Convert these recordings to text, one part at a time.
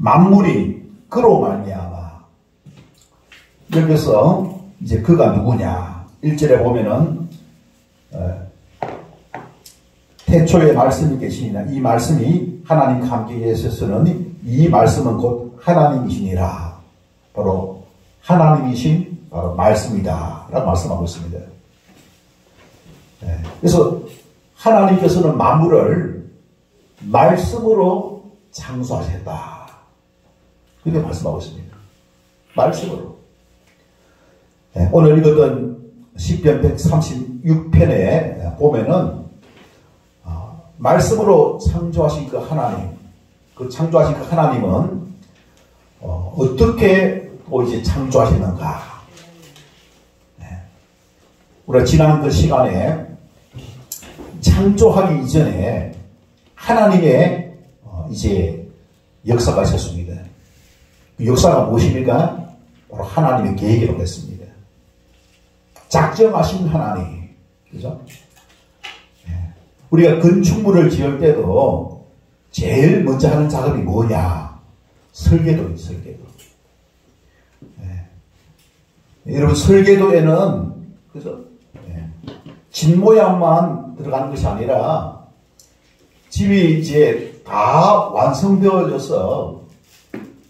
만물이 그로 말미암아. 여기서 이제 그가 누구냐? 1절에 보면은 태초에 말씀이 계시니라. 이 말씀이 하나님 함께 있었으니 이 말씀은 곧 하나님이시니라. 바로 하나님이신 바로 말씀이다 라고 말씀하고 있습니다. 그래서 하나님께서는 만물을 말씀으로 창조하셨다. 그렇게 말씀하고 있습니다. 말씀으로. 오늘 읽었던 시편 136편에 보면은 말씀으로 창조하신 그 하나님, 그 창조하신 그 하나님은 어떻게 또 이제 창조하셨는가? 우리가 지난 그 시간에 창조하기 이전에 하나님의 이제 역사가 있었습니다. 그 역사가 무엇입니까? 바로 하나님의 계획이라고 했습니다. 작정하신 하나님, 그죠? 우리가 건축물을 지을 때도 제일 먼저 하는 작업이 뭐냐? 설계도입니다. 설계도. 여러분, 설계도에는 그죠? 집 모양만 들어가는 것이 아니라 집이 이제 다 완성되어져서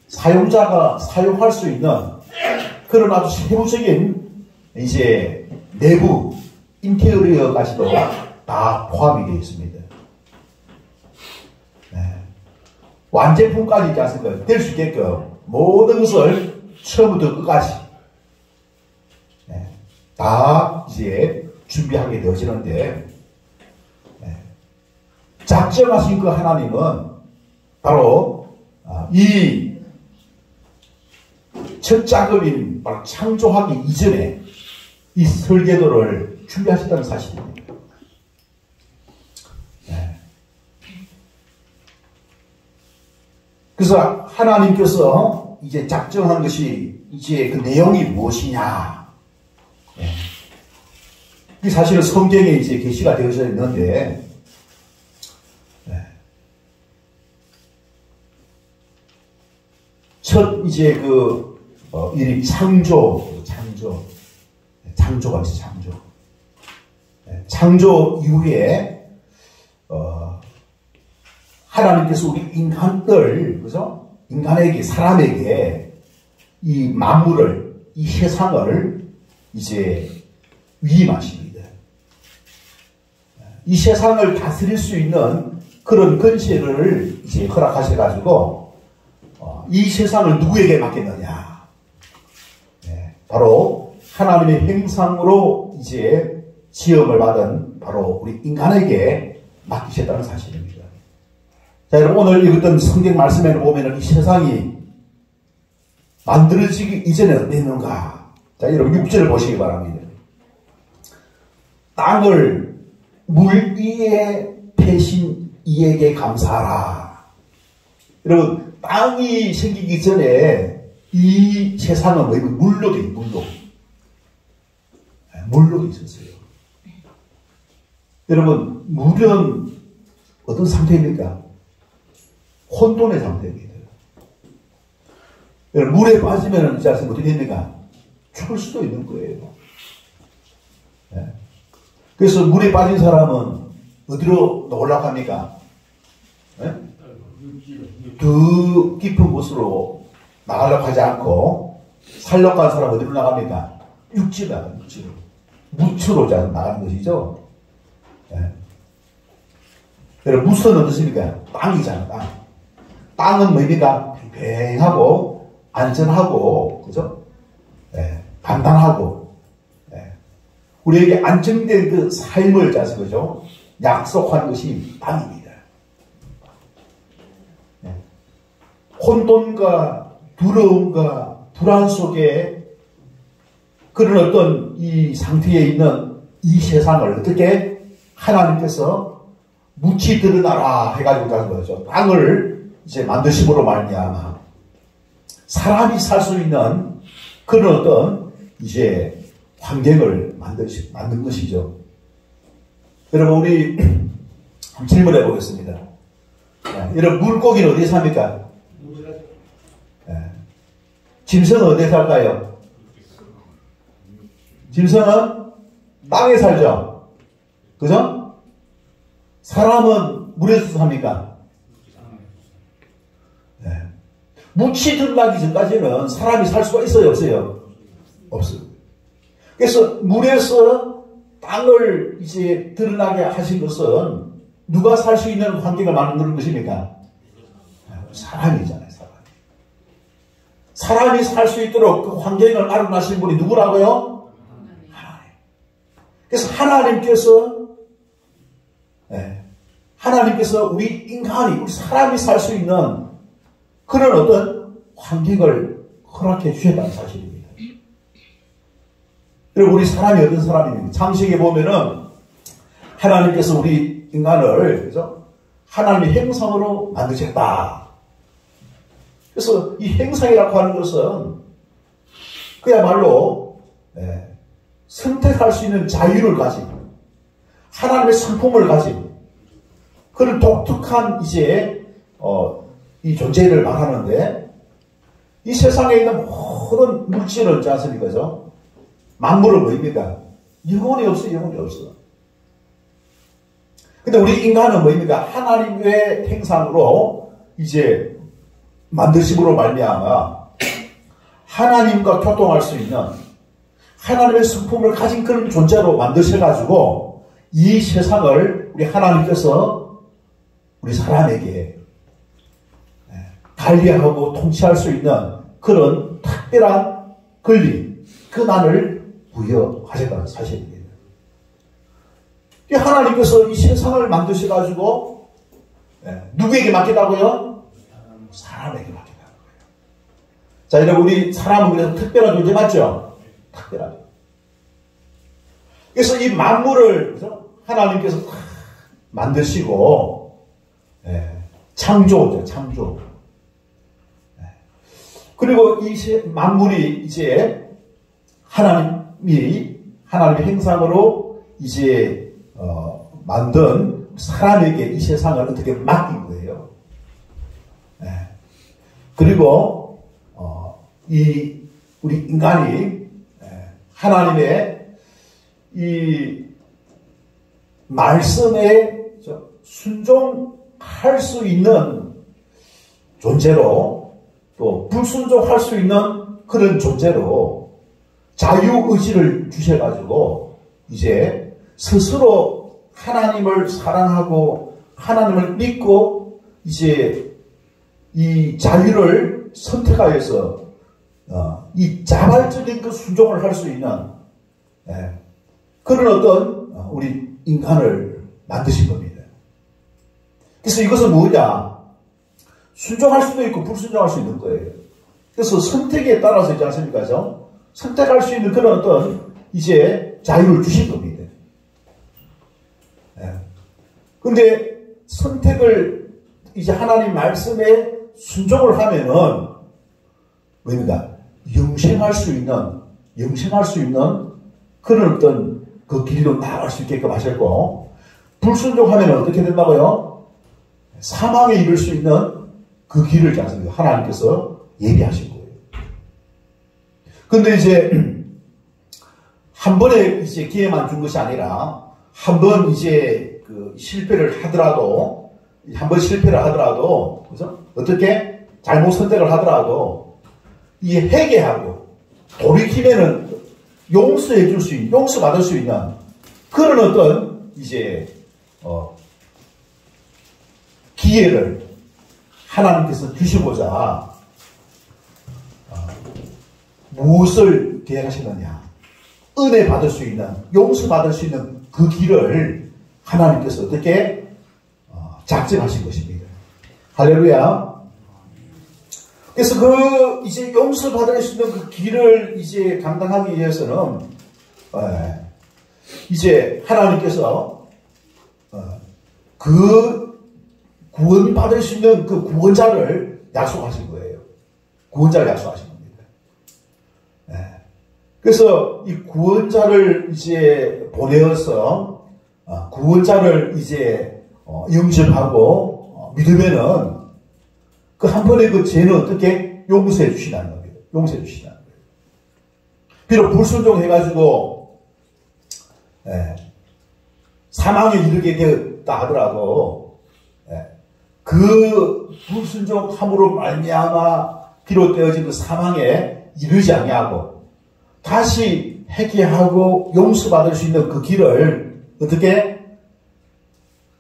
사용자가 사용할 수 있는 그런 아주 세부적인 이제 내부 인테리어까지도 다 포함이 되어 있습니다. 완제품까지 있지 않습니까? 될 수 있게끔 모든 것을 처음부터 끝까지 다 이제 준비하게 되어지는데, 작정하신 그 하나님은 바로 이 첫 작업인 바로 창조하기 이전에 이 설계도를 준비하셨다는 사실입니다. 그래서 하나님께서 이제 작정한 것이 이제 그 내용이 무엇이냐. 이 사실은 성경에 이제 계시가 되어져 있는데, 첫 이제 그 일이 창조가 있어. 창조 이후에 하나님께서 우리 인간들, 그죠? 인간에게, 사람에게 이 만물을, 이 세상을 이제 위임하십니다. 이 세상을 다스릴 수 있는 그런 권세를 이제 허락하셔가지고 이 세상을 누구에게 맡겼느냐? 바로 하나님의 형상으로 이제 지음을 받은 바로 우리 인간에게 맡기셨다는 사실입니다. 자, 여러분, 오늘 읽었던 성경 말씀에 보면 이 세상이 만들어지기 이전에 어땠는가? 자, 여러분 6절을 보시기 바랍니다. 땅을 물 위에 패신 이에게 감사하라. 여러분, 땅이 생기기 전에 이 세상은 뭐 물로 돼 있어요. 물로 돼 있었어요. 여러분, 물은 어떤 상태입니까? 혼돈의 상태입니다. 여러분, 물에 빠지면 이제 어떻게 됩니까? 죽을 수도 있는 거예요. 그래서 물에 빠진 사람은 어디로 올라갑니까? 더 깊은 곳으로 나가려고 하지 않고 살려고 한 사람은 어디로 나갑니까? 육지로 나가는 육지로. 무초로 나가는 것이죠. 여러분, 무서는 어떻습니까? 땅이잖아, 땅. 땅은 뭡니까? 팽팽하고 안전하고, 그죠? 간단하고, 우리에게 안정된 그 삶을 짜서, 그죠? 약속한 것이 땅입니다. 혼돈과 두려움과 불안 속에 그런 어떤 이 상태에 있는 이 세상을 어떻게 하나님께서 묻히 드러나라 해가지고 가는 거죠. 땅을 이제 만드심으로 말미암아 사람이 살 수 있는 그런 어떤 이제 환경을 만든 것이죠. 여러분, 우리 한번 질문해 보겠습니다. 여러분, 물고기는 어디에 삽니까? 짐승은 어디에 살까요? 짐승은 땅에 살죠. 그죠? 사람은 물에서 삽니까? 묻히 드러나기 전까지는 사람이 살 수가 있어요, 없어요? 없어요. 그래서 물에서 땅을 이제 드러나게 하신 것은 누가 살 수 있는 환경을 만드는 것입니까? 사람이잖아요, 사람. 사람이 살 수 있도록 그 환경을 마련하신 분이 누구라고요? 하나님. 그래서 하나님께서 우리 인간이, 우리 사람이 살 수 있는 그런 어떤 환경을 허락해 주셨다는 사실입니다. 그리고 우리 사람이 어떤 사람입니까? 창세기에 보면은 하나님께서 우리 인간을, 그죠? 하나님의 형상으로 만드셨다. 그래서 이 형상이라고 하는 것은 그야말로 선택할 수 있는 자유를 가진, 하나님의 성품을 가진 그런 독특한 이 존재를 말하는데, 이 세상에 있는 모든 물질은 있지 않습니까? 그죠? 만물은 뭐입니까? 영혼이 없어, 영혼이 없어. 근데 우리 인간은 뭐입니까? 하나님의 형상으로 이제 만드심으로 말미암아 하나님과 교통할 수 있는 하나님의 성품을 가진 그런 존재로 만드셔가지고 이 세상을 우리 하나님께서 우리 사람에게 관리하고 통치할 수 있는 그런 특별한 권리, 권한을 부여하셨다는 사실입니다. 하나님께서 이 세상을 만드셔가지고 누구에게 맡겼다고요? 사람에게 맡겼다는 거예요. 자, 여러분, 우리 사람은 그래서 특별한 존재 맞죠? 특별하죠. 그래서 이 만물을 하나님께서 만드시고 창조죠, 창조. 그리고 이 만물이 이제 하나님의 형상으로 이제 만든 사람에게 이 세상을 어떻게 맡긴 거예요. 그리고 우리 인간이 하나님의 이 말씀에 순종할 수 있는 존재로, 또 불순종할 수 있는 그런 존재로 자유의지를 주셔가지고 이제 스스로 하나님을 사랑하고 하나님을 믿고 이제 이 자유를 선택하여서 이 자발적인 그 순종을 할 수 있는 그런 어떤 우리 인간을 만드신 겁니다. 그래서 이것은 뭐냐? 순종할 수도 있고 불순종할 수 있는 거예요. 그래서 선택에 따라서 있지 않습니까? 선택할 수 있는 그런 어떤 이제 자유를 주신 겁니다. 근데 선택을 이제 하나님 말씀에 순종을 하면은 뭐입니까? 영생할 수 있는 그런 어떤 그 길로 나아갈 수 있게끔 하셨고, 불순종하면 어떻게 된다고요? 사망에 이를 수 있는 그 길을 하나님께서 예비하신 거예요. 근데 이제 한 번에 이제 기회만 준 것이 아니라 한 번 이제 그 실패를 하더라도, 그죠? 어떻게 잘못 선택을 하더라도 이 회개하고 돌이키면은 용서해 줄 수 있는, 용서받을 수 있는 그런 어떤 이제 기회를 하나님께서 주시고자 무엇을 계획하시느냐? 은혜 받을 수 있는, 용서받을 수 있는 그 길을 하나님께서 어떻게 작정하신 것입니다. 할렐루야. 그래서 그 이제 용서받을 수 있는 그 길을 이제 감당하기 위해서는 이제 하나님께서 그 구원받을 수 있는 그 구원자를 약속하신 거예요. 구원자를 약속하신 겁니다. 그래서 이 구원자를 이제 보내어서 구원자를 이제 영접하고 믿으면은 그 한 번의 그 죄는 어떻게 용서해 주시다는 겁니다. 용서해 주시다는 거예요. 비록 불순종해가지고 사망에 이르게 되었다 하더라도 그 불순종함으로 말미암아 비롯되어진 그 사망에 이르지 아니하고 다시 회개하고 용서받을 수 있는 그 길을 어떻게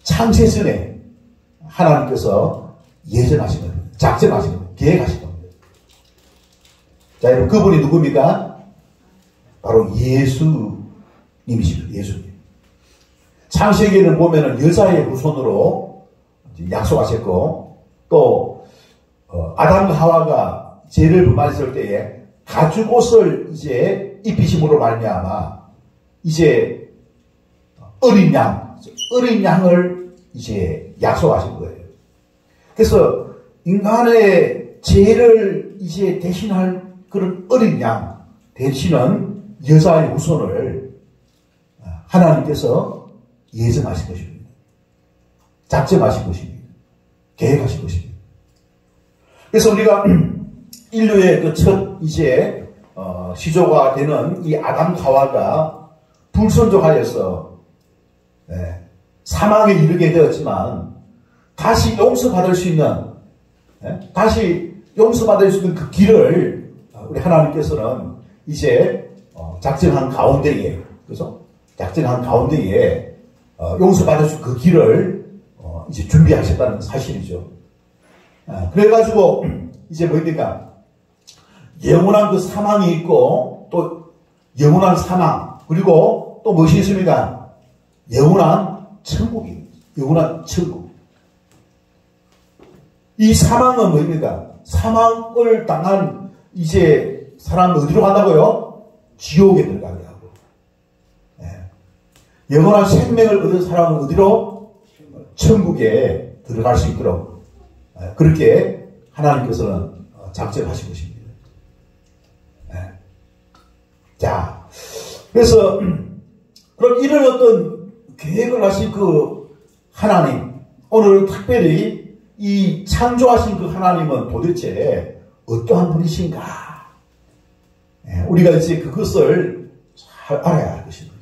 창세전에 하나님께서 예정하신 겁니다. 작정하신 겁니다. 계획하신 겁니다. 자, 여러분 그분이 누굽니까? 바로 예수님이십니다. 예수님. 창세기에는 보면은 여자의 후손으로 약속하셨고 또 아담과 하와가 죄를 범하였을 때에 가죽옷을 이제 입히심으로 말미암아 이제 어린 양을 이제 약속하신 거예요. 그래서 인간의 죄를 이제 대신할 그런 어린 양 대신은 여자의 후손을 하나님께서 예정하신 것입니다. 작정하신 것입니다. 계획하신 것입니다. 그래서 우리가 인류의 그 첫 이제 시조가 되는 이 아담 하와가 불순종하여서 사망에 이르게 되었지만 다시 용서받을 수 있는 그 길을 우리 하나님께서는 이제 작정한 가운데에 그래서 작정한 가운데에 용서받을 수 그 길을 이제 준비하셨다는 사실이죠. 그래가지고 이제 뭐입니까? 영원한 그 사망이 있고 또 영원한 사망 그리고 또 무엇이 있습니까? 영원한 천국입니다. 영원한 천국. 이 사망은 뭐입니까? 사망을 당한 이제 사람은 어디로 간다고요? 지옥에 들어가게 하고. 영원한 생명을 얻은 사람은 어디로? 천국에 들어갈 수 있도록 그렇게 하나님께서는 작정하신 것입니다. 자, 그래서 그럼 이런 어떤 계획을 하신 그 하나님, 오늘 특별히 이 창조하신 그 하나님은 도대체 어떠한 분이신가? 우리가 이제 그것을 잘 알아야 할 것입니다.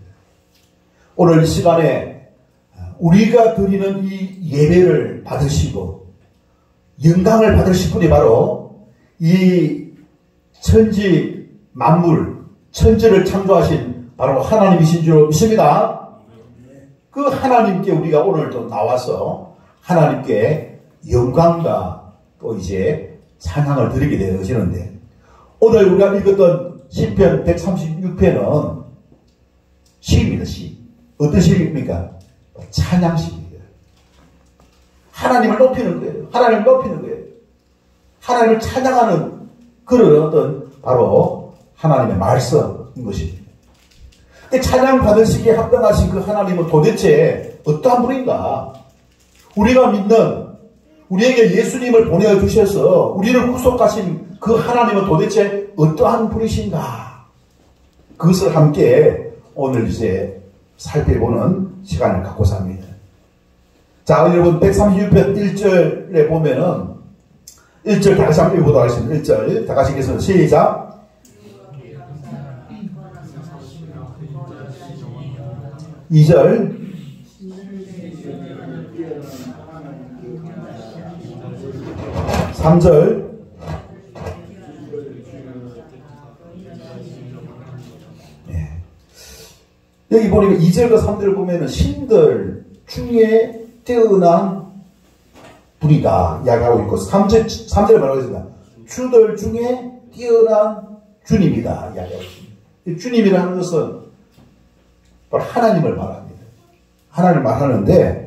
오늘 이 시간에 우리가 드리는 이 예배를 받으시고 영광을 받으실 분이 바로 이 천지 만물, 천지를 창조하신 바로 하나님이신 줄 믿습니다. 그 하나님께 우리가 오늘도 나와서 하나님께 영광과 또 이제 찬양을 드리게 되어지는데 오늘 우리가 읽었던 시편 136편은 시입니다. 시. 어떤 시입니까? 찬양시입니다. 하나님을 높이는 거예요. 하나님을 높이는 거예요. 하나님을 찬양하는 그런 어떤 바로 하나님의 말씀인 것입니다. 찬양 받으시기에 합당하신 그 하나님은 도대체 어떠한 분인가? 우리가 믿는 우리에게 예수님을 보내주셔서 우리를 구속하신 그 하나님은 도대체 어떠한 분이신가? 그것을 함께 오늘 이제 살펴보는 시간을 갖고서 합니다. 자, 여러분 136편 1절에 보면은 1절 다시 한번 읽어보도록 하겠습니다. 1절 다 같이 읽겠습니다. 시작. 2절 3절 여기 보니까 2절과 3절을 보면은 신들 중에 뛰어난 분이다 이야기하고 있고 3절 뭐라고 했습니까? 주들 중에 뛰어난 주님이다 이야기하고 있습니다. 주님이라는 것은 바로 하나님을 말합니다. 하나님을 말하는데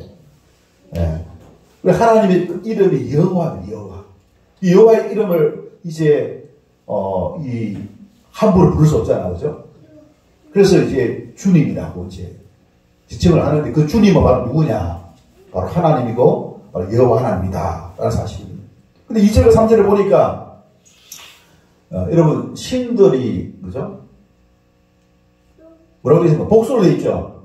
하나님의 이름이 여호와입니다. 여호와. 이 여호와의 이름을 이제 이 함부로 부를 수 없잖아요. 그죠? 그래서 이제 주님이라고 이제 지칭을 하는데 그 주님은 바로 누구냐? 바로 하나님이고 바로 여호와 하나님이다 라는 사실입니다. 근데 2절과 3절을 보니까 여러분 신들이 그죠? 뭐라고 되어 있습니까? 복수로 되어 있죠.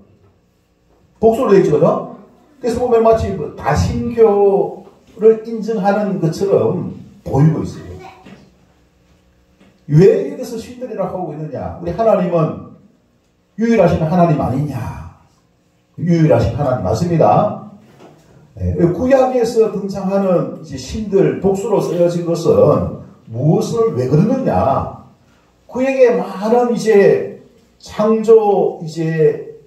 복수로 되어 있죠. 그죠? 그래서 보면 마치 다신교를 인정하는 것처럼 보이고 있어요. 왜 여기서 신들이라고 하고 있느냐? 우리 하나님은 유일하신 하나님 아니냐? 유일하신 하나님 맞습니다. 구약에서 등장하는 이제 신들, 독수로 쓰여진 것은 무엇을 왜 그러느냐? 구약에 많은 이제 창조 이제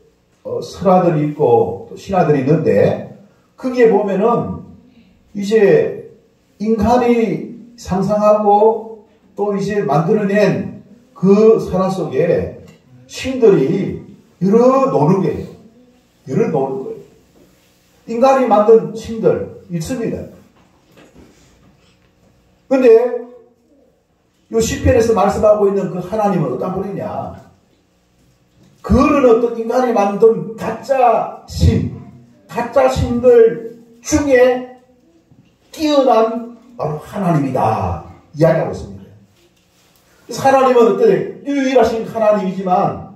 설화들이 있고 또 신화들이 있는데 거기에 보면은 이제 인간이 상상하고 또 이제 만들어낸 그 설화 속에 신들이 여러 노는 거예요. 여러 노는 거예요. 인간이 만든 신들 있습니다. 근데 이 시편에서 말씀하고 있는 그 하나님은 어떤 분이냐? 그는 어떤 인간이 만든 가짜 신들 중에 뛰어난 바로 하나님이다 이야기하고 있습니다. 그래서 하나님은 어때? 유일하신 하나님이지만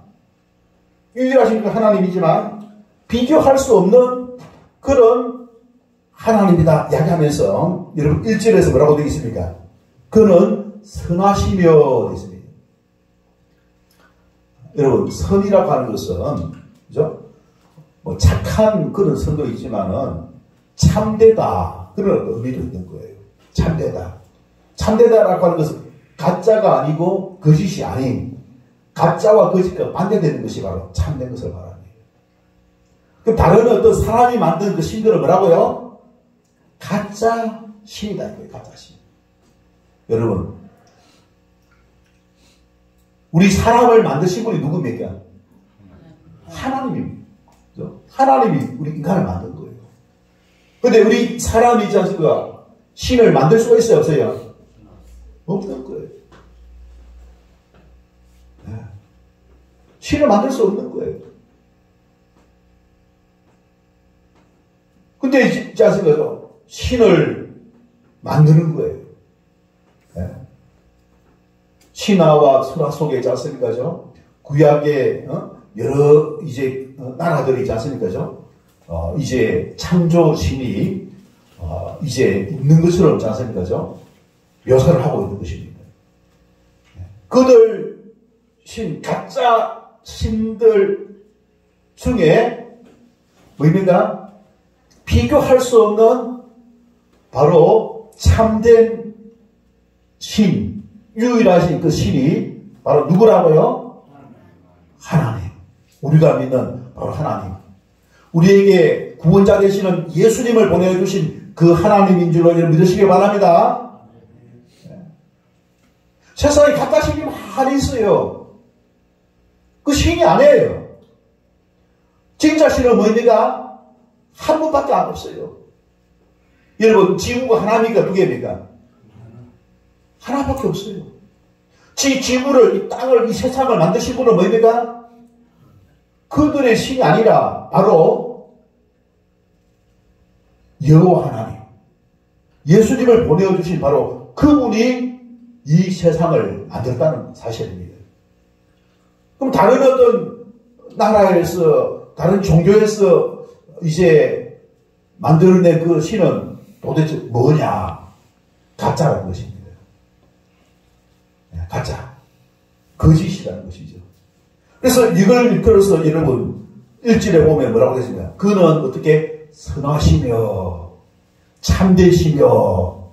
비교할 수 없는 그런 하나님이다 이야기하면서 여러분 1절에서 뭐라고 되어 있습니까? 그는 선하시며 있습니다. 여러분 선이라고 하는 것은 그죠? 뭐 착한 그런 선도 있지만은 참되다 그런 의미도 있는 거예요. 참되다라고 하는 것은 가짜가 아니고 거짓이 아닌 가짜와 거짓과 반대되는 것이 바로 참된 것을 말합니다. 그럼 다른 어떤 사람이 만든 그 신들은 뭐라고요? 가짜 신이다 이거예요. 가짜 신. 여러분 우리 사람을 만드신 분이 누굽니까? 하나님입니다. 하나님이 우리 인간을 만든 거예요. 근데 우리 사람이 있지 않습니까? 신을 만들 수가 있어요? 없어요? 없는 거예요. 신을 만들 수 없는 거예요. 근데 있지 않습니까? 신을 만드는 거예요. 신화와 설화 속에 있지 않습니까? 구약의 여러 이제 나라들이 있지 않습니까? 이제 창조신이 이제 있는 것처럼 있지 않습니까? 묘사를 하고 있는 것입니다. 그들 가짜 신들 중에 뭐입니까? 비교할 수 없는 바로 참된 신, 유일하신 그 신이 바로 누구라고요? 하나님. 우리가 믿는 바로 하나님. 우리에게 구원자 되시는 예수님을 보내주신 그 하나님인 줄로 믿으시기 바랍니다. 세상에 가짜 신이 많이 있어요. 그 신이 아니에요. 진짜 신은 뭐입니까? 한 분밖에 안 없어요. 여러분 지구가 하나입니까? 두 개입니까? 하나밖에 없어요. 지구를, 이 땅을, 이 세상을 만드신 분은 뭐입니까? 그들의 신이 아니라 바로 여호와 하나님, 예수님을 보내주신 바로 그분이 이 세상을 만들었다는 사실입니다. 그럼 다른 어떤 나라에서, 다른 종교에서 이제 만들어낸 그 신은 도대체 뭐냐? 가짜라는 것입니다. 가짜. 거짓이라는 것이죠. 그래서 이걸 일컬어서 여러분 1절에 보면 뭐라고 했습니까? 그는 어떻게 선하시며 참되시며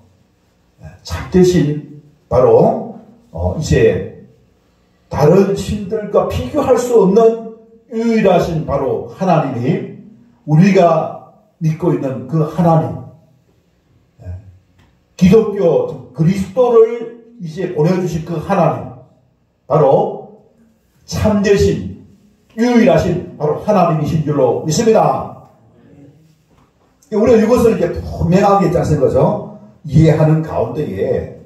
참되신 바로 이제 다른 신들과 비교할 수 없는 유일하신 바로 하나님이 우리가 믿고 있는 그 하나님, 기독교 그리스도를 이제 보내주신 그 하나님, 바로 참되신 유일하신 바로 하나님이신 줄로 믿습니다. 우리가 이것을 이제 분명하게 짜는 거죠. 이해하는 가운데에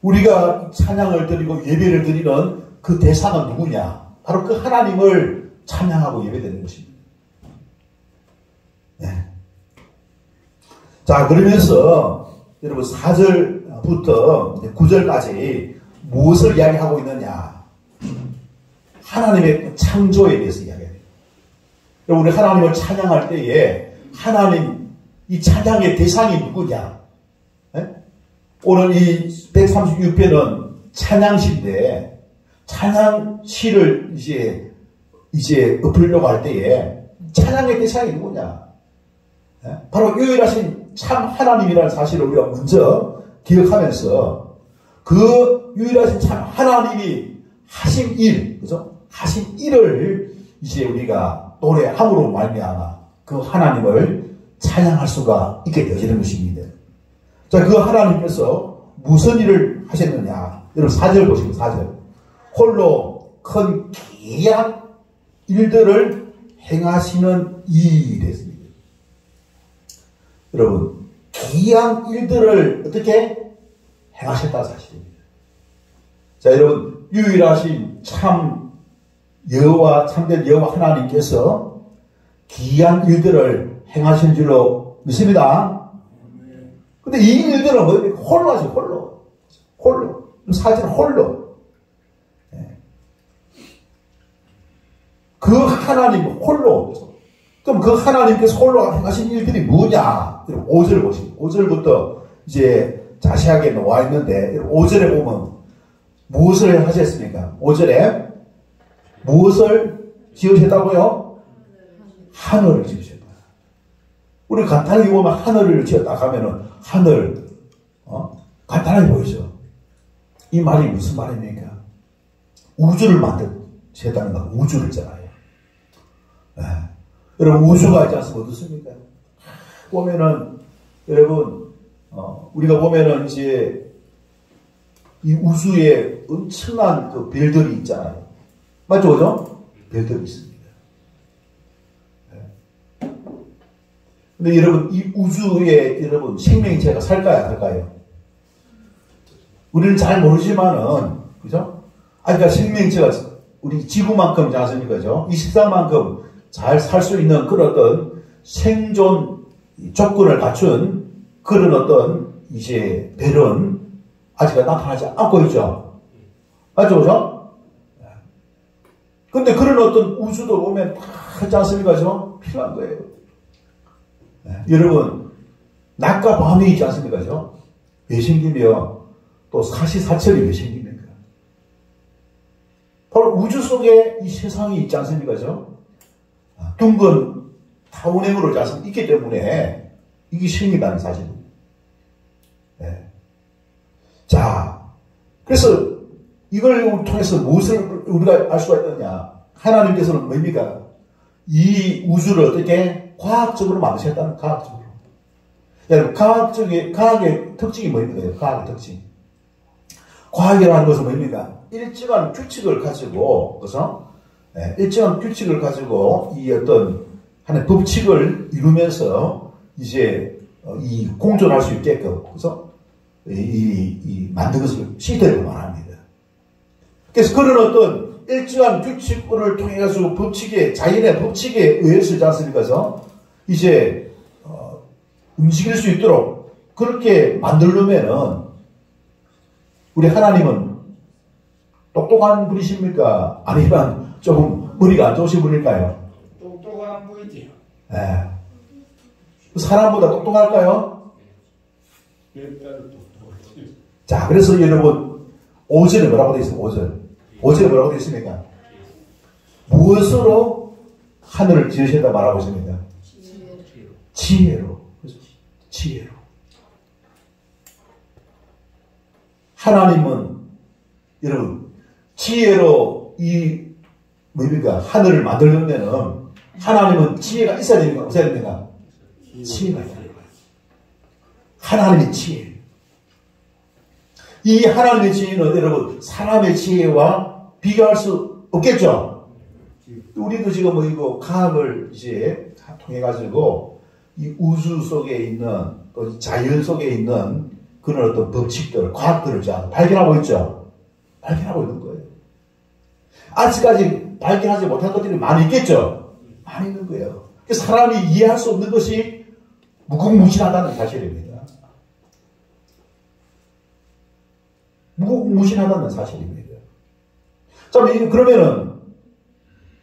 우리가 찬양을 드리고 예배를 드리는 그 대상은 누구냐? 바로 그 하나님을 찬양하고 예배드리는 것입니다. 네. 자, 그러면서 여러분 4절부터 9절까지 무엇을 이야기하고 있느냐? 하나님의 창조에 대해서 이야기해요. 우리 하나님을 찬양할 때에 하나님 이 찬양의 대상이 누구냐? 네? 오늘 이 136편은 찬양시인데, 찬양시를 이제 읊으려고 할 때에 찬양의 대상이 누구냐? 바로 유일하신 참 하나님이라는 사실을 우리가 먼저 기억하면서 그 유일하신 참 하나님이 하신 일, 그죠? 하신 일을 이제 우리가 노래함으로 말미암아 그 하나님을 찬양할 수가 있게 되어지는 것입니다. 자, 그 하나님께서 무슨 일을 하셨느냐? 여러분 4절 보시면 4절. 홀로 큰 기이한 일들을 행하시는 이랬습니다. 여러분, 기이한 일들을 어떻게 행하셨다는 사실입니다. 자, 여러분, 유일하신 참 여호와, 참된 여호와 하나님께서 기이한 일들을 행하신 줄로 믿습니다. 근데 이 일들은 뭐, 홀로 하죠, 홀로. 홀로. 사실 홀로. 그 하나님 홀로. 그럼 그 하나님께서 홀로 행하신 일들이 뭐냐? 5절 보시면 5절부터 이제 자세하게 나와 있는데 5절에 보면 무엇을 하셨습니까? 5절에 무엇을 지으셨다고요? 하늘을 지으셨다. 우리 간단하게 보면 하늘을 지었다 하면은 하늘 간단하게 보이죠? 이 말이 무슨 말입니까? 우주를 만드셨다는 거, 우주를 있잖아요. 여러분, 우주가 있지 않습니까? 어떻습니까? 보면은, 여러분, 우리가 보면은 이제, 이 우주에 엄청난 그 별들이 있잖아요. 맞죠? 그죠? 별들이 있습니다. 근데 여러분, 이 우주에 여러분, 생명체가 살까요? 안 살까요? 우리는 잘 모르지만은, 그죠? 그러니까 생명체가 우리 지구만큼이지 않습니까? 그죠? 이 세상만큼 잘 살 수 있는 그런 어떤 생존 조건을 갖춘 그런 어떤 이제 별은 아직 나타나지 않고 있죠. 맞죠? 그죠? 근데 그런 어떤 우주도 보면 다 하지 않습니까? 그죠? 필요한 거예요. 여러분, 낮과 밤이 있지 않습니까? 그죠? 왜 생기며 또 사시사철이 왜 생깁니까? 바로 우주 속에 이 세상이 있지 않습니까? 그죠? 둥근 타원행으로 있기 때문에 이게 생긴다는 사실입니다. 네. 자, 그래서 이걸 통해서 무엇을 우리가 알 수가 있느냐? 하나님께서는 뭡니까? 이 우주를 어떻게 과학적으로 만드셨다는 과학적으로. 여러분, 과학의 특징이 뭡니까? 과학의 특징. 과학이라는 것은 뭡니까? 일정한 규칙을 가지고, 그래서 일정한 규칙을 가지고 이 어떤 하나의 법칙을 이루면서 이제 이 공존할 수 있게끔, 그래서 만든 것을 시스템을 말합니다. 그래서 그런 어떤 일정한 규칙을 통해 가지고 자연의 법칙에 의해서 있지 않습니까? 그래서 이제 움직일 수 있도록 그렇게 만들려면은 우리 하나님은 똑똑한 분이십니까? 아니면 조금 머리가 안 좋으신 분일까요? 똑똑한 분이지요. 네. 사람보다 똑똑할까요? 자, 그래서 여러분 5절에 뭐라고 되어 있습니까? 5절에 뭐라고 되어 있습니까? 무엇으로 하늘을 지으셨다 말하고 있습니까? 지혜로. 지혜로. 하나님은 여러분 지혜로 뭡니까? 하늘을 만들려면은 하나님은 지혜가 있어야 됩니까? 없어야 됩니까? 지혜가 있어야 됩니다. 하나님의 지혜. 이 하나님의 지혜는 여러분 사람의 지혜와 비교할 수 없겠죠? 우리도 지금 이거 과학을 이제 통해 가지고 이 우주 속에 있는 또 자연 속에 있는 그런 어떤 법칙들, 과학들을 발견하고 있죠. 발견하고 있는 거예요. 아직까지 발견하지 못한 것들이 많이 있겠죠. 많이 있는 거예요. 사람이 이해할 수 없는 것이 무궁무진하다는 사실입니다. 무궁무진하다는 사실입니다. 자, 그러면은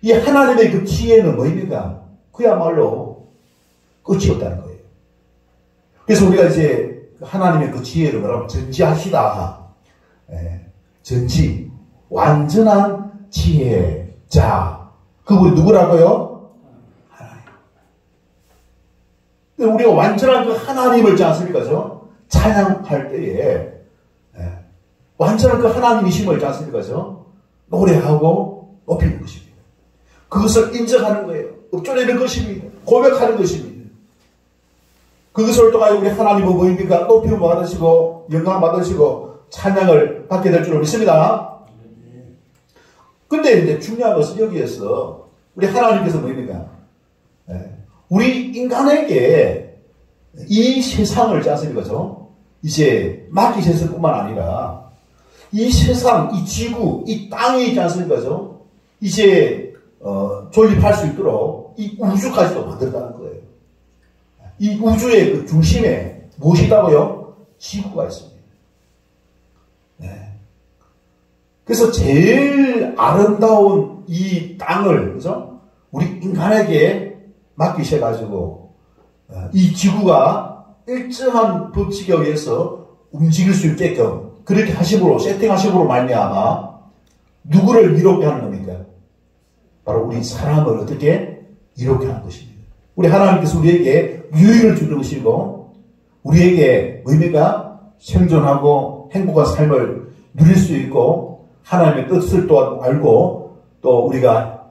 이 하나님의 그 지혜는 뭐입니까? 그야말로 끝이 없다는 거예요. 그래서 우리가 이제 하나님의 그 지혜를 뭐라고 전지하시다. 전지, 완전한 지혜자. 그분이 누구라고요? 하나님. 우리가 완전한 그 하나님을 있지 않습니까? 찬양할 때에 완전한 그 하나님이심을 있지 않습니까? 노래하고 높이는 것입니다. 그것을 인정하는 거예요. 읊조리는 것입니다. 고백하는 것입니다. 그것을 통하여 우리 하나님은 뭐입니까? 높임 받으시고 영광 받으시고 찬양을 받게 될 줄 믿습니다. 근데 이제 중요한 것은 여기에서 우리 하나님께서 뭐입니까? 우리 인간에게 이 세상을 있지 않습니까? 이제 맡기셨을 뿐만 아니라 이 세상, 이 지구, 이 땅이 있지 않습니까? 이제 존립할 수 있도록 이 우주까지도 만들었다는 거예요. 이 우주의 그 중심에 무엇이다고요? 지구가 있습니다. 네. 그래서 제일 아름다운 이 땅을, 그죠? 우리 인간에게 맡기셔가지고, 이 지구가 일정한 법칙에 의해서 움직일 수 있게끔 그렇게 하심으로, 세팅하심으로 말미암아 누구를 이롭게 하는 겁니까? 바로 우리 사람을 어떻게 이롭게 하는 것입니다. 우리 하나님께서 우리에게 유익을 주는 것이고, 우리에게 뭡니까? 생존하고 행복한 삶을 누릴 수 있고, 하나님의 뜻을 또 알고, 또 우리가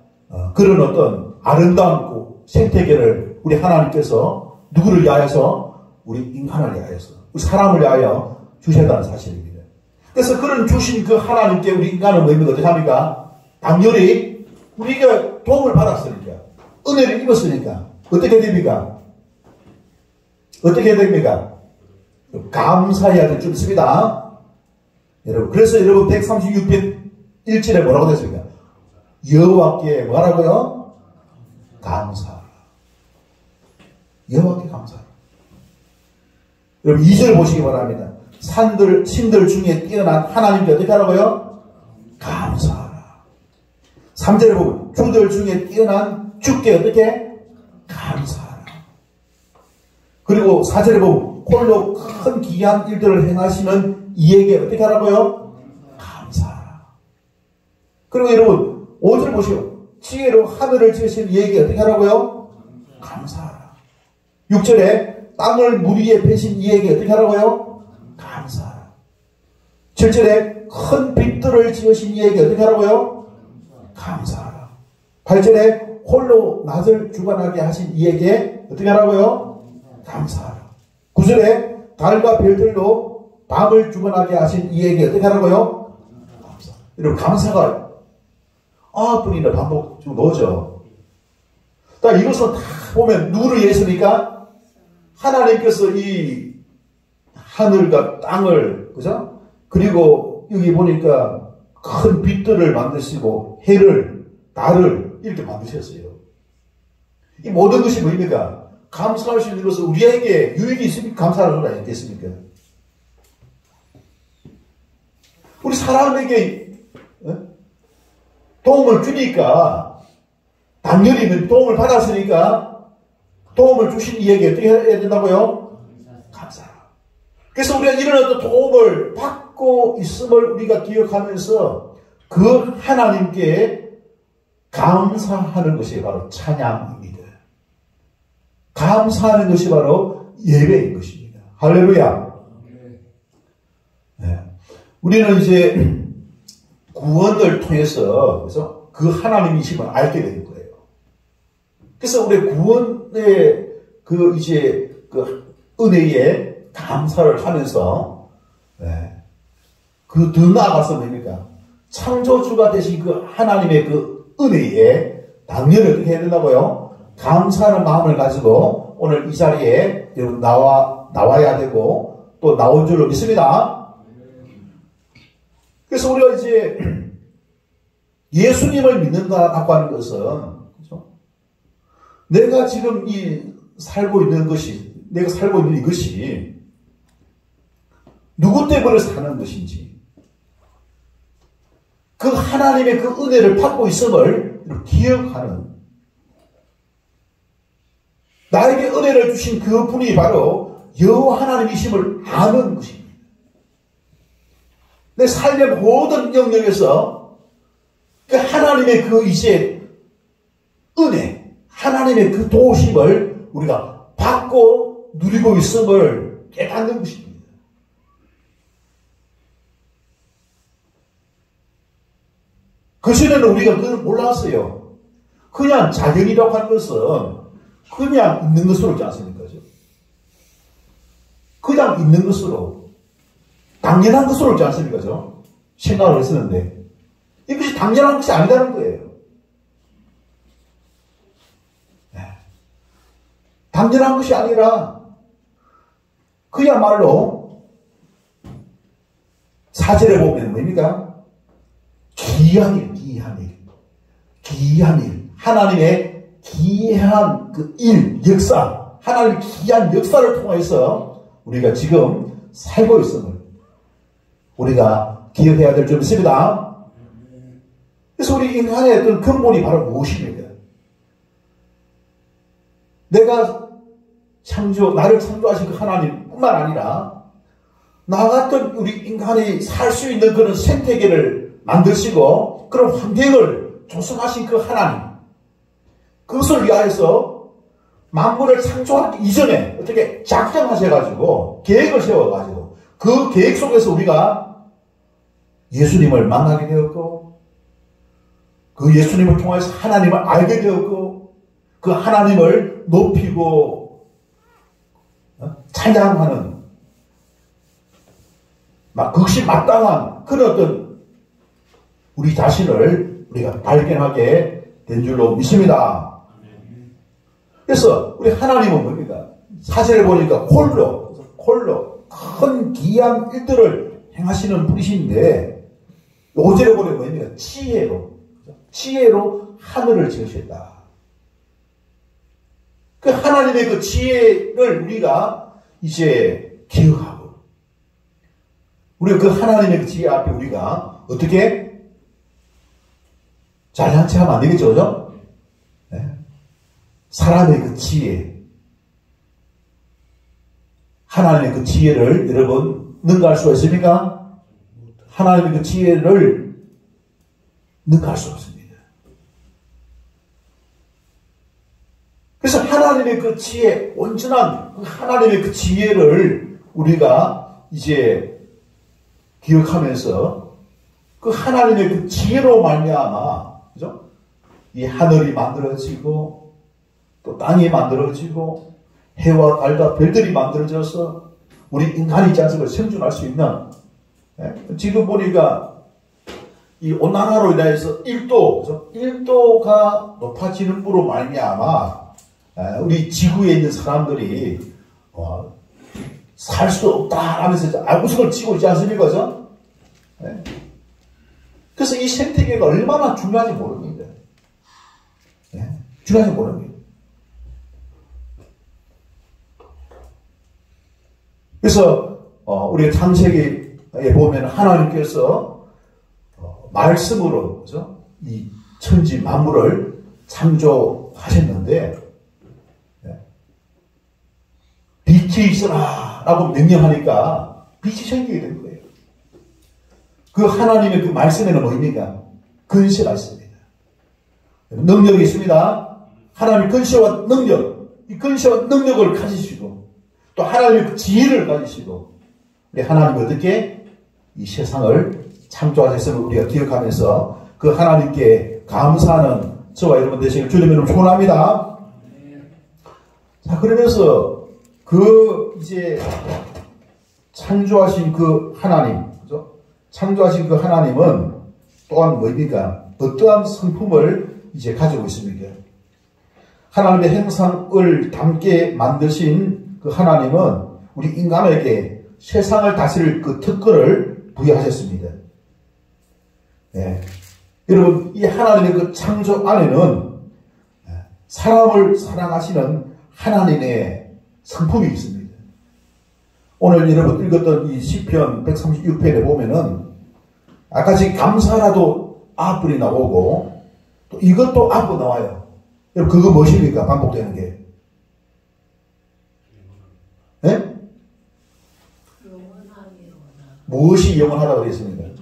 그런 어떤 아름다운 생태계를 우리 하나님께서 누구를 위하여서? 우리 인간을 위하여서, 우리 사람을 위하여 주셨다는 사실입니다. 그래서 그런 주신 그 하나님께 우리 인간은 뭡니까? 어떻게 합니까? 당연히 우리가 도움을 받았으니까, 은혜를 입었으니까 어떻게 됩니까? 어떻게 됩니까? 감사해야 될 줄 있습니다. 여러분, 그래서 여러분 136편 1절에 뭐라고 됐습니까? 여호와께 뭐라고요? 감사하라. 여호와께 감사하라. 여러분 2절 보시기 바랍니다. 신들 중에 뛰어난 하나님께 어떻게 하라고요? 감사하라. 3절에 보면 주들 중에 뛰어난 주께 어떻게? 감사하라. 그리고 4절에 보면 홀로 큰 기이한 일들을 행하시는 이에게 어떻게 하라고요? 감사하라. 그리고 여러분 5절 보시오. 지혜로 하늘을 지으신 이에게 어떻게 하라고요? 감사하라. 6절에 땅을 물 위에 펴신 이에게 어떻게 하라고요? 감사하라. 7절에 큰 빛들을 지으신 이에게 어떻게 하라고요? 감사하라. 8절에 홀로 낮을 주관하게 하신 이에게 어떻게 하라고요? 감사하라. 9절에 달과 별들로 밤을 주관하게 하신 이에게 어떻게 하라고요? 감사하라. 여러분 감사가 뿐이나 반복 좀 넣어져. 이것은 다 보면 누구를 위해서니까? 하나님께서 이 하늘과 땅을, 그죠? 그리고 여기 보니까 큰 빛들을 만드시고 해를, 달을 이렇게 만드셨어요. 이 모든 것이 뭐입니까? 감사할 수 있는 것은 우리에게 유익이 있으니까 감사하는 건 아니겠습니까? 우리 사람에게 도움을 주니까 당연히 도움을 받았으니까 도움을 주신 이에게 어떻게 해야 된다고요? 감사하라. 그래서 우리가 이런 어떤 도움을 받고 있음을 우리가 기억하면서 그 하나님께 감사하는 것이 바로 찬양입니다. 감사하는 것이 바로 예배인 것입니다. 할렐루야. 네. 우리는 이제 구원을 통해서 그래서 그 하나님이심을 알게 되는 거예요. 그래서 우리 구원의 그 이제 그 은혜에 감사를 하면서 그 더 나아가서 뭡니까? 창조주가 되신 그 하나님의 그 은혜에 당연히 어떻게 해야 된다고요? 감사하는 마음을 가지고 오늘 이 자리에 여러분 나와야 되고 또 나온 줄로 믿습니다. 그래서 우리가 이제 예수님을 믿는다라고 하는 것은 그렇죠? 내가 지금 살고 있는 것이 내가 살고 있는 이것이 누구 때문에 사는 것인지 그 하나님의 그 은혜를 받고 있음을 기억하는 나에게 은혜를 주신 그 분이 바로 여호와 하나님이심을 아는 것입니다. 내 삶의 모든 영역에서 그 하나님의 그 이제 은혜, 하나님의 그 도우심을 우리가 받고 누리고 있음을 깨닫는 것입니다. 그전에는 우리가 그걸 몰랐어요. 그냥 자연이라고 하는 것은 그냥 있는 것으로 있지 않습니까? 그냥 있는 것으로, 당연한 것으로 있지 않습니까? 생각을 했었는데, 이것이 당연한 것이 아니다는 거예요. 네. 당연한 것이 아니라, 그야말로, 사절에 보면 뭡니까? 기이한 일, 기이한 일. 기이한 일. 하나님의 기이한 그 일, 역사. 하나님의 기이한 역사를 통해서 우리가 지금 살고 있음을 우리가 기억해야 될 점이 있습니다. 그래서 우리 인간의 어떤 근본이 바로 무엇입니까? 내가 나를 창조하신 그 하나님뿐만 아니라 나 같은 우리 인간이 살 수 있는 그런 생태계를 만드시고 그런 환경을 조성하신 그 하나님, 그것을 위하여서 만물을 창조하기 이전에 어떻게 작정하셔가지고 계획을 세워가지고 그 계획 속에서 우리가 예수님을 만나게 되었고 그 예수님을 통해서 하나님을 알게 되었고 그 하나님을 높이고 찬양하는 그것이 마땅한 그런 어떤 우리 자신을 우리가 발견하게 된 줄로 믿습니다. 그래서 우리 하나님은 뭡니까? 사실을 보니까 홀로 큰 기이한 일들을 행하시는 분이신데 5절에 보면 뭡니까? 지혜로 하늘을 지으셨다. 그 하나님의 그 지혜를 우리가 이제 기억하고 우리가 그 하나님의 그 지혜 앞에 우리가 어떻게 잘난 체하면 안 되겠죠, 그죠? 네. 사람의 그 지혜, 하나님의 그 지혜를 여러분 능가할 수가 있습니까? 하나님의 그 지혜를 능가할 수 없습니다. 그래서 하나님의 그 지혜, 온전한 그 하나님의 그 지혜를 우리가 이제 기억하면서 그 하나님의 그 지혜로 말미암아, 그죠? 이 하늘이 만들어지고 또 땅이 만들어지고 해와 달과 별들이 만들어져서 우리 인간이 자식을 생존할 수 있는, 지금 보니까 이 온난화로 인해서 1도가 높아지는 부로 말미암아 우리 지구에 있는 사람들이 살 수 없다 하면서 알고서를 치고 있지 않습니까? 그죠? 그래서 이 생태계가 얼마나 중요한지 모릅니다. 중요한지 모릅니다. 그래서 우리 창세기에 보면 하나님께서 말씀으로, 그죠? 이 천지 만물을 창조하셨는데 빛이 있어라 라고 명령하니까 빛이 생기게 된 거예요. 그 하나님의 그 말씀에는 뭡니까? 근세가 있습니다. 능력이 있습니다. 하나님의 근세와 능력, 이 근세와 능력을 가지시고 또 하나님의 그 지혜를 가지시고 우리 하나님이 어떻게 이 세상을 창조하셨음을 우리가 기억하면서 그 하나님께 감사하는 저와 여러분 되시길 주님의 이름으로 축원합니다. 자, 그러면서 그 이제 창조하신 그 하나님, 그죠? 창조하신 그 하나님은 또한 뭡니까? 어떠한 성품을 이제 가지고 있습니까? 하나님의 형상을 담게 만드신 그 하나님은 우리 인간에게 세상을 다스릴 그 특권을 부여하셨습니다. 네. 여러분, 이 하나님의 그 창조 안에는 사람을 사랑하시는 하나님의 성품이 있습니다. 오늘 여러분 읽었던 이 시편 136편에 보면은 아까 지금 감사라도 앞불이 나오고 또 이것도 앞으로 나와요. 여러분 그거 무엇입니까? 반복되는 게. 네? 무엇이 영원하다고 되어 있습니까?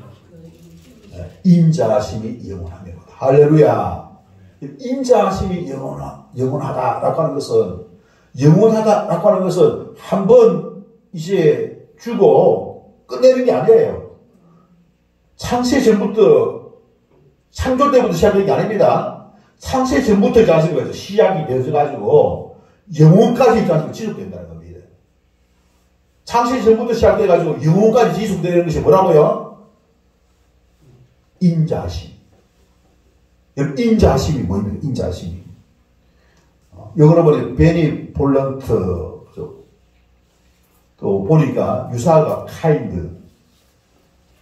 인자하심이 영원하며. 할렐루야. 인자하심이 영원하다라고 하는 것은, 영원하다라고 하는 것은 한번 이제 주고 끝내는 게 아니에요. 창세 전부터, 창조 때부터 시작된 게 아닙니다. 창세 전부터 있지 않습니까? 시작이 되어져가지고 영원까지 있지 않습니까? 지속된다는 겁니다. 창세 전부터 시작돼가지고 영원까지 지속되는 것이 뭐라고요? 인자하심. 인자하심이 뭐입니까? 인자하심이. 영어로 보니 베니 폴런트, 또 보니까 유사가 카인드,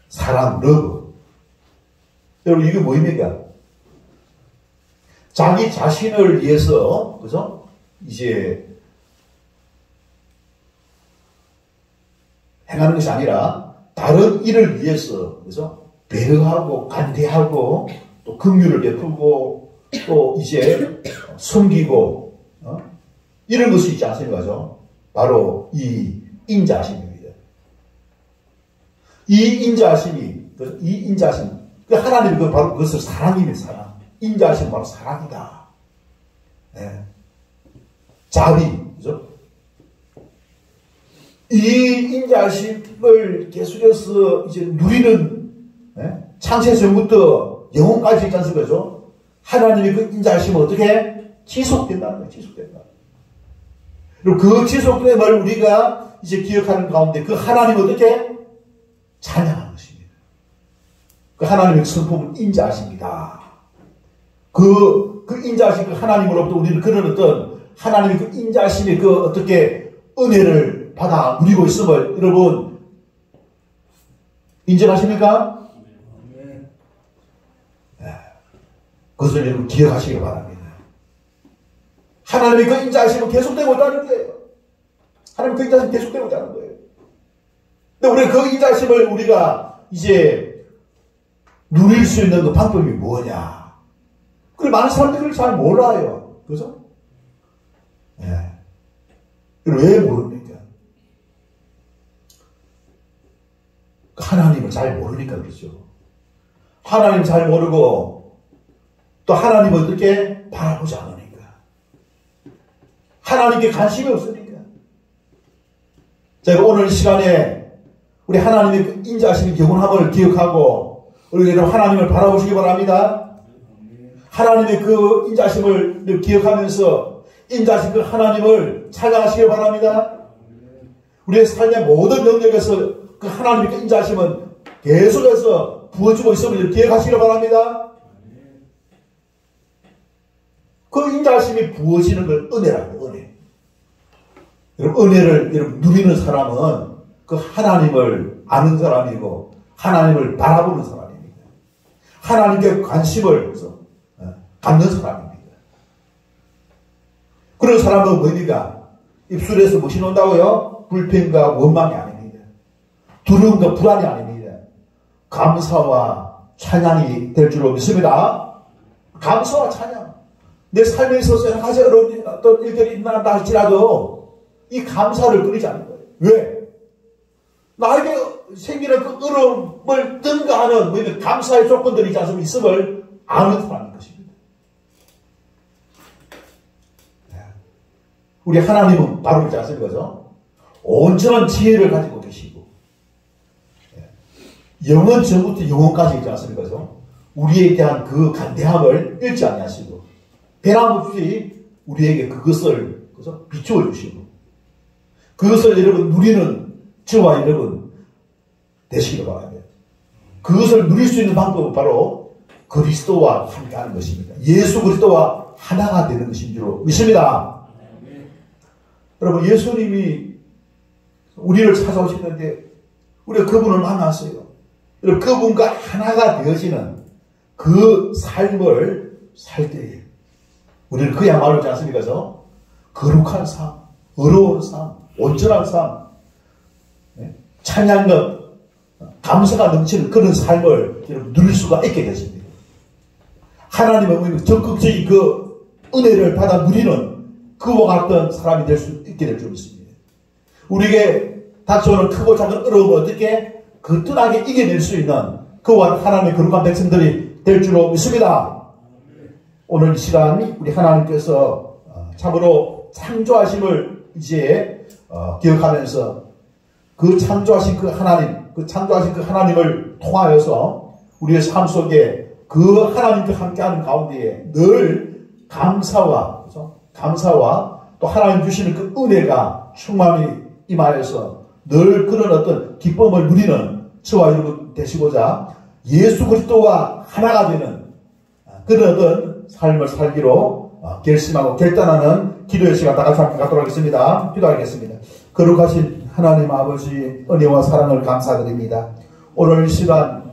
사랑, 러브. 여러분, 이게 뭐입니까? 자기 자신을 위해서, 그죠? 이제, 행하는 것이 아니라, 다른 일을 위해서, 그죠? 배려하고, 관대하고, 또 긍휼을 베풀고, 또 이제, 섬기고, 이런 것이 있지 않습니까? 바로 이 인자하심입니다. 이 인자하심, 하나님이 바로 그것을 사랑입니다, 사랑. 인자하심은 바로 사랑이다. 네. 자비, 그죠? 이 인자하심을 계속해서 이제 누리는, 네? 창세 전부터 영혼까지 있지 않습니까? 하나님의 그 인자하심은 어떻게? 지속된다는 거예요, 지속된다. 그리고 그 지속됨을 우리가 이제 기억하는 가운데 그 하나님을 어떻게? 찬양하는 것입니다. 그 하나님의 성품은 인자하십니다. 그 인자하신 그 하나님으로부터 우리는 그런 어떤 하나님의 그 인자하심의 그 어떻게 은혜를 받아 누리고 있음을 여러분 인정하십니까? 네. 그것을 여러분 기억하시기 바랍니다. 하나님의 그 인자하심은 계속되고 있다는 거예요. 하나님의 그 인자하심은 계속되고 있다는 거예요. 근데 우리 그 인자하심을 우리가 이제 누릴 수 있는 그 방법이 뭐냐? 그리고 많은 사람들이 그걸 잘 몰라요. 그죠? 예. 네. 왜 모릅니까? 하나님을 잘 모르니까 그렇죠. 하나님 잘 모르고 또 하나님을 어떻게 바라보지 않으니까. 하나님께 관심이 없으니까. 제가 오늘 시간에 우리 하나님의 그 인자하심의 영원함을 기억하고 우리 여러분 하나님을 바라보시기 바랍니다. 하나님의 그 인자하심을 기억하면서 인자하신 그 하나님을 찬양하시기 바랍니다. 우리의 삶의 모든 영역에서 그 하나님의 그 인자하심은 계속해서 부어주고 있음을 기억하시기 바랍니다. 그 인자하심이 부어지는 걸 은혜라고, 은혜. 여러분, 은혜를 여러분 누리는 사람은 그 하나님을 아는 사람이고, 하나님을 바라보는 사람입니다. 하나님께 관심을 갖는 사람입니다. 그런 사람은 뭡니까? 입술에서 무엇이 나온다고요? 불평과 원망이 아닙니다. 두려움과 불안이 아닙니다. 감사와 찬양이 될 줄로 믿습니다. 감사와 찬양. 내 삶에 있어서 여러 가지 어려운 어떤 일들이 일어난다 할지라도 이 감사를 끊이지 않는 거예요. 왜? 나에게 생기는 그 어려움을 능가하는 감사의 조건들이 있음을 아는 사람인 것입니다. 우리 하나님은 바로 있지 않습니까? 온전한 지혜를 가지고 계시고 영원 전부터 영원까지 있지 않습니까? 우리에 대한 그 간대함을 잃지 아니하시고 변함없이 우리에게 그것을 비추어 주시고 그것을 여러분 누리는 저와 여러분 되시기를 바랍니다. 그것을 누릴 수 있는 방법은 바로 그리스도와 함께하는 것입니다. 예수 그리스도와 하나가 되는 것인 줄로 믿습니다. 여러분 예수님이 우리를 찾아오셨는데 우리가 그분을 만났어요. 여러분 그분과 하나가 되어지는 그 삶을 살 때에 우리는 그야말로 있지 않습니까? 거룩한 삶, 어려운 삶, 온전한 삶, 찬양과 감사가 넘치는 그런 삶을 여러분 누릴 수가 있게 됐습니다. 하나님의 적극적인 그 은혜를 받아 누리는 그와 같은 사람이 될 수 있게 될 줄 믿습니다. 우리에게 닥쳐오는 크고 작은 어려움을 어떻게 거뜬하게 이겨낼 수 있는 그와 하나님의 거룩한 백성들이 될 줄로 믿습니다. 오늘 이 시간 우리 하나님께서 참으로 창조하심을 이제 기억하면서 그 창조하신 그 하나님을 통하여서 우리의 삶 속에 그 하나님과 함께하는 가운데에 늘 감사와, 그렇죠? 감사와 또 하나님 주시는 그 은혜가 충만히 임하여서 늘 그런 어떤 기쁨을 누리는 저와 여러분 되시고자 예수 그리스도와 하나가 되는 그런 어떤 삶을 살기로 결심하고 결단하는 기도의 시간 다 같이 함께 갖도록 하겠습니다. 기도하겠습니다. 거룩하신 하나님 아버지 은혜와 사랑을 감사드립니다. 오늘 이 시간